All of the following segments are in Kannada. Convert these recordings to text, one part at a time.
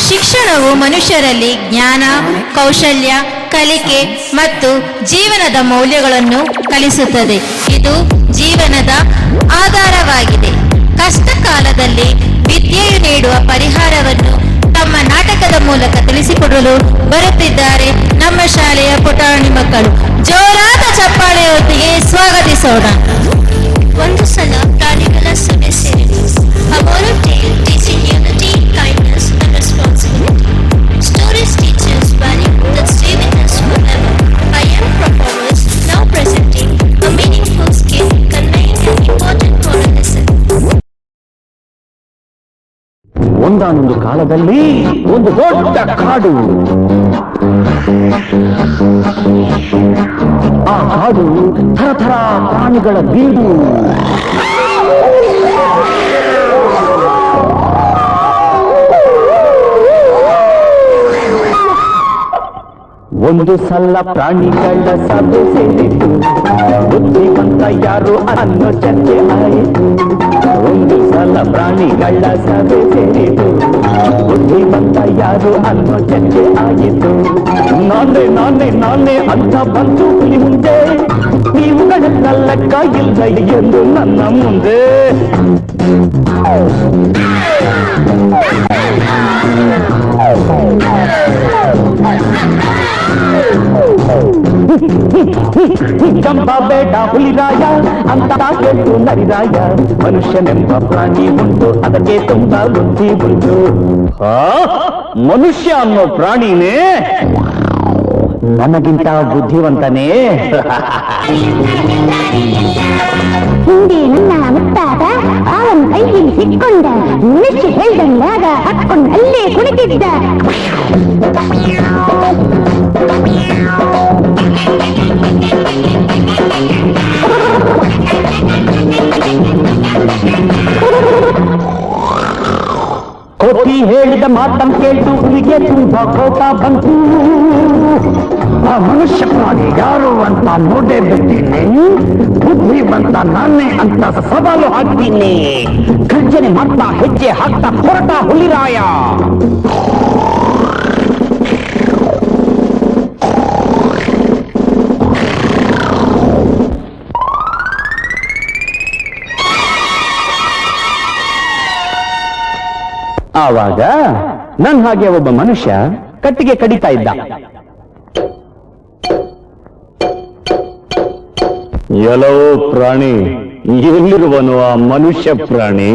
ಶಿಕ್ಷಣವು ಮನುಷ್ಯರಲ್ಲಿ ಜ್ಞಾನ, ಕೌಶಲ್ಯ, ಕಲಿಕೆ ಮತ್ತು ಜೀವನದ ಮೌಲ್ಯಗಳನ್ನು ಕಲಿಸುತ್ತದೆ. ಇದು ಜೀವನದ ಆಧಾರವಾಗಿದೆ. ಕಷ್ಟ ಕಾಲದಲ್ಲಿ ವಿದ್ಯೆಯು ನೀಡುವ ಪರಿಹಾರವನ್ನು ತಮ್ಮ ನಾಟಕದ ಮೂಲಕ ತಿಳಿಸಿಕೊಡಲು ಬರುತ್ತಿದ್ದಾರೆ ನಮ್ಮ ಶಾಲೆಯ ಪುಟಾಣಿ ಮಕ್ಕಳು. ಜೋರಾದ ಚಪ್ಪಾಳೆಯೊಂದಿಗೆ ಸ್ವಾಗತಿಸೋಣ. ಒಂದು ಸಲ ಪ್ರಾಣಿಗಳ ಸಭೆ ಸೇರಿತು. A moral tale teaching unity, kindness and responsibility. Stories teach us value that stay with us forever. Our young performers now presenting a meaningful skit conveying an important moral lesson. ಒಂದಾನೊಂದು ಕಾಲದಲ್ಲಿ ಒಂದು ದೊಡ್ಡ ಕಾಡು. ಆ ಕಾಡು ಥರಥರ ಪ್ರಾಣಿಗಳ ಬೀಡು. ಒಂದು ಸಲ ಪ್ರಾಣಿಗಳ ಸಭೆ ಸೇರಿತು. ಬುದ್ಧಿವಂತ ಯಾರು ಅನ್ನೋ ಚರ್ಚೆ ಆಯಿತು. ಒಂದು ಸಲ ಪ್ರಾಣಿಗಳ ಸಭೆ ಸೇರಿತು. ಬುದ್ಧಿವಂತ ಯಾರು ಅನ್ನೋ ಚರ್ಚೆ ಆಯಿತು. ನಾನೇ ನಾನೇ ನಾನೇ ಅಂತ ಬಂತು ಹುಲಿ ಮುಂದೆ. ನೀವುಗಳ ಲೆಕ್ಕ ಇಲ್ಲ ಎಂದು ನನ್ನ ಮುಂದೆ. ಚಂಪ ಬೇಡ ಹುಲಿರಾಯ ಅಂತ ಕೇಳ್ತು ನರಿರಾಯ. ಮನುಷ್ಯನೆಂಬ ಪ್ರಾಣಿ ಉಂಟು, ಅದಕ್ಕೆ ತುಂಬಾ ಬುದ್ಧಿ ಉಂಟು. ಮನುಷ್ಯ ಅನ್ನೋ ಪ್ರಾಣಿನೇ ನನಗಿಂತ ಬುದ್ಧಿವಂತನೇ. ಹಿಂದೆ ನನ್ನ ಮುತ್ತಾದ ಅವನ ಕೈಯಲ್ಲಿ ಸಿಕ್ಕೊಂಡ. ಮನುಷ್ಯ ಹೇಳ್ದಂಗಾಗ ಹತ್ಕೊಂಡು ಅಲ್ಲೇ ಕುಳಿತಿದ್ದ. ಕೋತಿ ಹೇಳಿದ ಮಾತನ್ನು ಕೇಳ್ತು ಹುಲಿಗೆ ತುಂಬಾ ಕೋಪ ಬಂತು. ಆ ಮನುಷ್ಯ ಪ್ರಾಣಿ ಯಾರು ಅಂತ ನೋಡೇ ಬಿಡ್ತೀನಿ. ಬುದ್ಧಿವಂತ ನಾನೇ ಅಂತ ಸವಾಲು ಹಾಕ್ತೀನಿ. ಗರ್ಜನೆ ಮಾಡ್ತಾ ಹೆಜ್ಜೆ ಹಾಕ್ತಾ ಹೊರಟ ಹುಲಿರಾಯ. ಆವಾಗ ನನ್ ಹಾಗೆ ಒಬ್ಬ ಮನುಷ್ಯ ಕಟ್ಟಿಗೆ ಕಡಿತಾ ಇದ್ದ. ಎಲ್ಲವೋ ಪ್ರಾಣಿ, ಎಲ್ಲಿರುವನು ಆ ಮನುಷ್ಯ ಪ್ರಾಣಿ?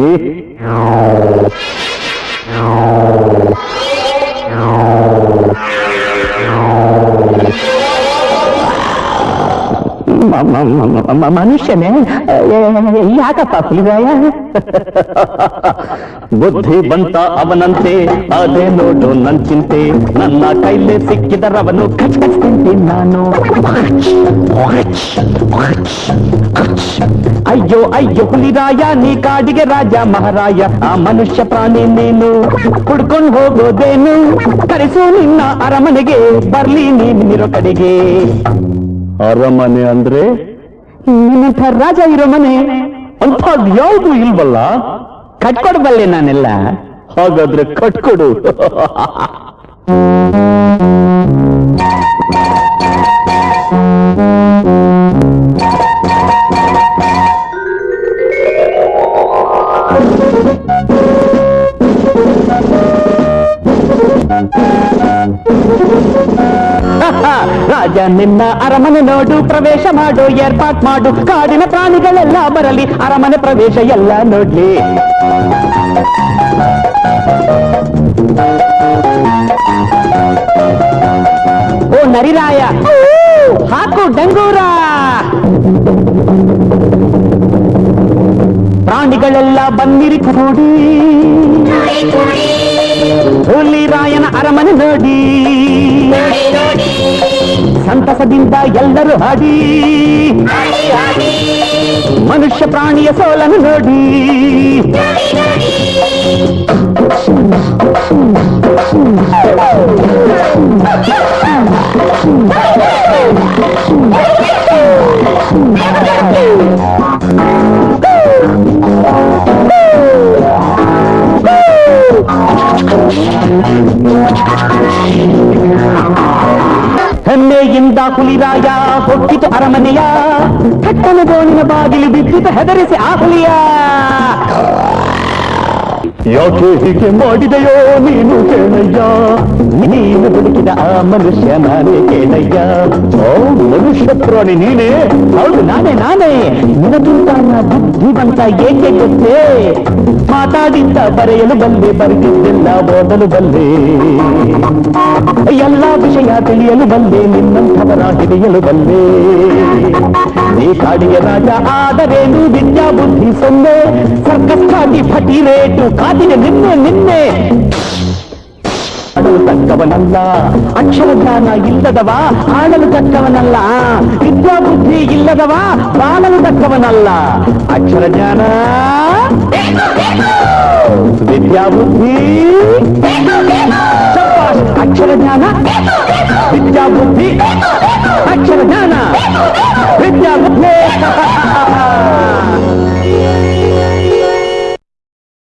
ಮನುಷ್ಯನೇ ಯಾಕಪ್ಪ ಹುಲಿರಾಯ? ಬುದ್ಧಿ ಬಂತ ಅವನಂತೆ, ಅದೇ ನೋಡು ನನ್ ಚಿಂತೆ. ನನ್ನ ಕೈಲೇ ಸಿಕ್ಕಿದರವನು ಕಚ್ಕಚ್ತೀನಿ ನಾನು. ಅಯ್ಯೋ ಅಯ್ಯೋ ಹುಲಿರಾಯ, ನೀ ಕಾಡಿಗೆ ರಾಜ ಮಹಾರಾಯ. ಆ ಮನುಷ್ಯ ಪ್ರಾಣಿ ನೀನು ಹುಡ್ಕೊಂಡು ಹೋಗೋದೇನು? ಕರೆಸು ನಿನ್ನ ಅರಮನೆಗೆ, ಬರ್ಲಿ ನೀನಿರೋ ಕಡೆಗೆ. ಅರಮನೆ ಅಂದ್ರೆ ನಿನ್ನಂಥ ರಾಜ ಇರೋ ಮನೆ ಅಂಥದ್ದು ಯಾವುದು ಇಲ್ವಲ್ಲ. ಕಟ್ಕೊಡ್ಬಲ್ಲೆ ನಾನೆಲ್ಲ. ಹಾಗಾದ್ರೆ ಕಟ್ಕೊಡು. ರಾಜ ನಿನ್ನ ಅರಮನೆ ನೋಡು, ಪ್ರವೇಶ ಮಾಡು, ಏರ್ಪಾಟ್ ಮಾಡು. ಕಾಡಿನ ಪ್ರಾಣಿಗಳೆಲ್ಲ ಬರಲಿ, ಅರಮನೆ ಪ್ರವೇಶ ಎಲ್ಲ ನೋಡ್ಲಿ. ಓ ನರಿರಾಯ, ಹಾಕು ಡಂಗೂರ. ಪ್ರಾಣಿಗಳೆಲ್ಲ ಬಂದಿರಿ ಕೂಡಿ, ಹುಲಿರಾಯನ ಅರಮನೆ ನೋಡಿ. ಸಂತಸದಿಂದ ಎಲ್ಲರೂ ಹಾಡಿ, ಮನುಷ್ಯ ಪ್ರಾಣಿಯ ಸೋಲನ್ನು ನೋಡಿ. ಹೆಮ್ಮೆಯಿಂದ ಹುಲಿರಾಯ ಹೊಕ್ಕಿತು ಅರಮನೆಯ ಕಟ್ಟನ ಗೋಣಿನ ಬಾಗಿಲು ಬಿದ್ದಿತು ಹೆದರಿಸಿ ಆ ಹುಲಿಯ ಯಾಕೆ ಹೀಗೆ ಮಾಡಿದೆಯೋ ನೀನು ಕೇಳಯ್ಯ ನೀನು ಹುಡುಕಿದ ಆ ಮನುಷ್ಯ ನಾನೇ ಕೇಳಯ್ಯ ಓ ಮನುಷ್ಯ ಪ್ರಾಣಿ ನೀನೇ ಹೌದು ನಾನೇ ನಿನಗಿಂತ ಬುದ್ಧಿವಂತ ಏಕೆ ಗೊತ್ತೇ ಮಾತಾಡಿದ್ದ ಬರೆಯಲು ಬಲ್ಲೆ ಬರೆದಿದ್ದೆಲ್ಲ ಓದಲು ಬಲ್ಲೆ ಎಲ್ಲ ವಿಷಯ ತಿಳಿಯಲು ಬಲ್ಲೆ ನಿನ್ನಂಥವರ ಹಿಡಿಯಲು ಬಲ್ಲೆ ನೀ ಕಾಡಿಯ ರಾಜ ಆದರೇನು ವಿದ್ಯಾ ಬುದ್ಧಿ ಸೊನ್ನೆ ಸರ್ಕಸ್ ಚಾಟಿ ಫಟಿ ರೇಟು ಕಾದಿಗೆ ನಿನ್ನೆ ಆಡಲು ತಕ್ಕವನಲ್ಲ ಅಕ್ಷರ ಜ್ಞಾನ ಇಲ್ಲದವ ಆಡಲು ತಕ್ಕವನಲ್ಲ ವಿದ್ಯಾ ಬುದ್ಧಿ ಇಲ್ಲದವ ಬಾಳಲು ತಕ್ಕವನಲ್ಲ ಅಕ್ಷರ ಜ್ಞಾನ ವಿದ್ಯಾ ಬುದ್ಧಿ ಅಕ್ಷರ ಜ್ಞಾನ ವಿದ್ಯಾ ಬುದ್ಧಿ ಅಕ್ಷರ ಜ್ಞಾನ ವಿದ್ಯಾ ಬುದ್ಧಿ